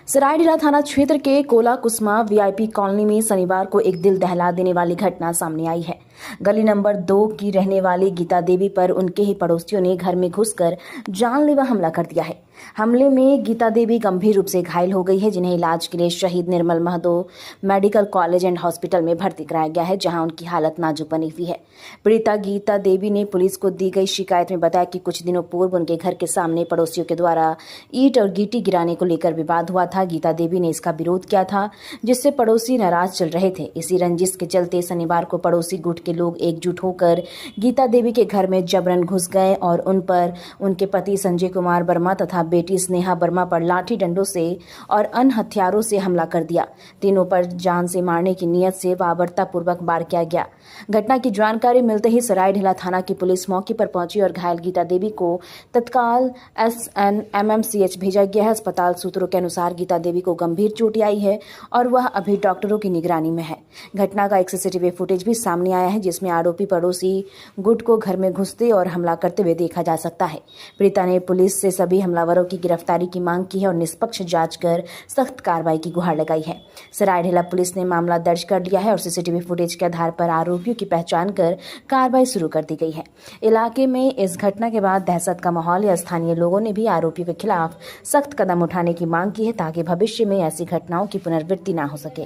सरायढेला थाना क्षेत्र के कोला कुसमा वीआईपी कॉलोनी में शनिवार को एक दिल दहला देने वाली घटना सामने आई है। गली नंबर 2 की रहने वाली गीता देवी पर उनके ही पड़ोसियों ने घर में घुसकर जानलेवा हमला कर दिया है। हमले में गीता देवी गंभीर रूप से घायल हो गई है, जिन्हें इलाज के लिए शहीद Nirmal Mahato medical college and hospital में भर्ती कराया गया है, जहां उनकी हालत नाजुक बनी हुई है। पीड़िता गीता देवी ने पुलिस को दी गई शिकायत में बताया कि कुछ दिनों पूर्व उनके घर के सामने पड़ोसियों के द्वारा ईंट और गिट्टी गिराने को लेकर विवाद हुआ था। गीता देवी ने इसका विरोध किया था, जिससे पड़ोसी नाराज चल रहे थे। इसी रंजिश के चलते शनिवार को पड़ोसी गुट के लोग एकजुट होकर गीता देवी के घर में जबरन घुस गए और उन पर उनके पति संजय कुमार वर्मा तथा बेटी स्नेहा वर्मा पर लाठी डंडों से और अन्य हथियारों से हमला कर दिया। तीनों पर जान से मारने की नीयत से वारदातपूर्वक वार किया गया। घटना की जानकारी मिलते ही सरायढेला थाना की पुलिस मौके पर पहुंची और घायल गीता देवी को तत्काल SNMMCH भेजा गया है। अस्पताल सूत्रों के अनुसार गीता देवी को गंभीर चोट आई है और वह अभी डॉक्टरों की निगरानी में है। घटना का एक CCTV फुटेज भी सामने आया है, जिसमें आरोपी पड़ोसी गुट को घर में घुसते और हमला करते हुए देखा जा सकता है। पीड़िता ने पुलिस से सभी हमलावरों की गिरफ्तारी की मांग की है और निष्पक्ष जांच कर सख्त कार्रवाई की गुहार लगाई है। सरायढेला पुलिस ने मामला दर्ज कर लिया है और CCTV फुटेज के आधार पर आरोपियों की पहचान कर कार्रवाई शुरू कर दी गई है। इलाके में इस घटना के बाद दहशत का माहौल या स्थानीय लोगों ने भी आरोपियों के खिलाफ सख्त कदम उठाने की मांग की है, ताकि भविष्य में ऐसी घटनाओं की पुनरावृत्ति न हो सके।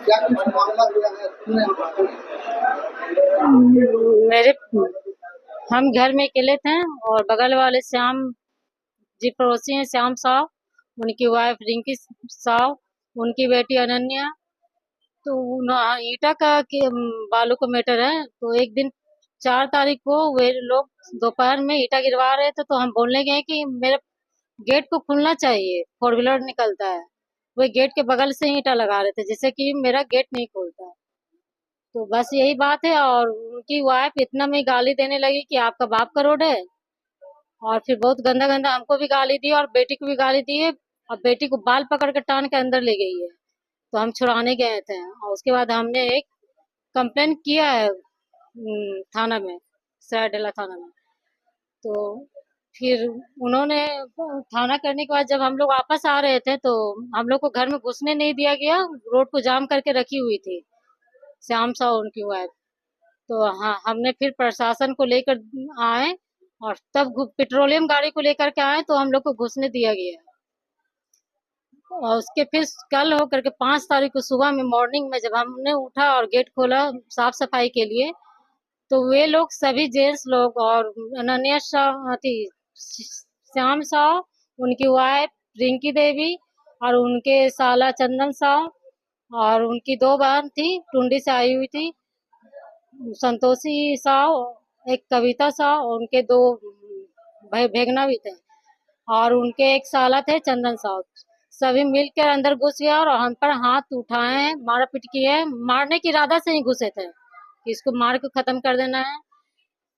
क्या कुछ मामला हुआ है? मेरे हम घर में अकेले थे और बगल वाले श्याम जी पड़ोसी हैं, श्याम साव, उनकी वाइफ रिंकी साव, उनकी बेटी अनन्या। तो ईटा का बालू का मैटर है। तो एक दिन 4 तारीख को वे लोग दोपहर में ईटा गिरवा रहे थे, तो हम बोलने गए कि मेरे गेट को खुलना चाहिए, 4 व्हीलर निकलता है। वो गेट के बगल से ईटा लगा रहे थे, जिससे कि मेरा गेट नहीं खुलता है। तो बस यही बात है। और उनकी वाइफ इतना में गाली देने लगी कि आपका बाप करोड़ है, और फिर बहुत गंदा गंदा हमको भी गाली दी और बेटी को भी गाली दी है। और बेटी को बाल पकड़ के टान के अंदर ले गई है। तो हम छुड़ाने गए थे और उसके बाद हमने एक कंप्लेन किया है थाना में, सरायढेला थाना में। तो फिर उन्होंने थाना करने के बाद जब हम लोग वापस आ रहे थे, तो हम लोग को घर में घुसने नहीं दिया गया। रोड को जाम करके रखी हुई थी श्याम साहु उनकी वाइफ। तो हाँ, हमने फिर प्रशासन को लेकर आए और तब पेट्रोलियम गाड़ी को लेकर के आए, तो हम लोग को घुसने दिया गया। और उसके फिर कल होकर के 5 तारीख को सुबह में मॉर्निंग में जब हमने उठा और गेट खोला साफ सफाई के लिए, तो वे लोग सभी जेंट्स लोग और अनन्या थी, श्याम साव, उनकी वाइफ रिंकी देवी और उनके साला चंदन साव और उनकी 2 बहन थी, टुंडी से आई हुई थी, संतोषी साव, एक कविता साव, और उनके 2 भाई भेगना भी थे, और उनके एक साला थे चंदन साव। सभी मिलकर अंदर घुस गया और हम पर हाथ उठाए हैं, मारा पीट किए हैं। मारने की इरादा से ही घुसे थे कि इसको मार के खत्म कर देना है।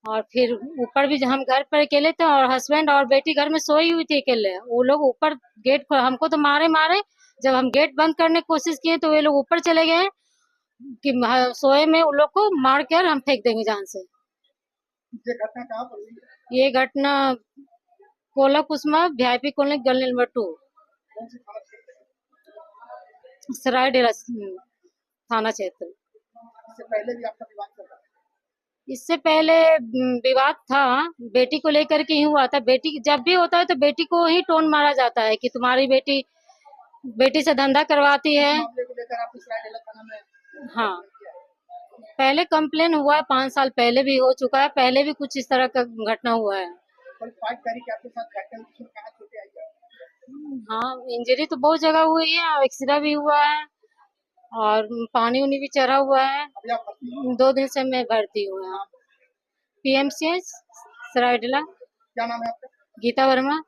और फिर ऊपर भी हम घर पर अकेले थे और हस्बैंड और बेटी घर में सोई हुई थी अकेले। वो लोग ऊपर गेट पर हमको तो मारे मारे, जब हम गेट बंद करने की कोशिश किए तो वे लोग ऊपर चले गए कि सोए में उन लोग को मार कर हम फेंक देंगे जान से। ये घटना कहाँ पर हुई है? ये घटना कोला कुसमा वीआईपी कॉलोनी गली नंबर 2 कौन सी थाना क्षेत्र है? सरायढेला थाना क्षेत्र। इससे पहले भी आपका विवाद चल रहा है? इससे पहले विवाद था, बेटी को लेकर के ही हुआ था। बेटी जब भी होता है तो बेटी को ही टोन मारा जाता है कि तुम्हारी बेटी से धंधा करवाती है। इस मामले को लेकर आपने सरायढेला थाना में हाँ, किया है? पहले कंप्लेन हुआ है, 5 साल पहले भी हो चुका है। पहले भी कुछ इस तरह का घटना हुआ है। कोई फाइट करी कि आपके साथ घटना उसमें कहाँ चोटें आई है? हाँ, इंजरी तो बहुत जगह हुई है, एक्सरे भी हुआ है और पानी उनी भी चढ़ा हुआ है। अभी आप भर्ती हैं? 2 दिन से मैं भर्ती हूँ यहाँ PMCH सरायढेला। क्या नाम है आपका? गीता वर्मा।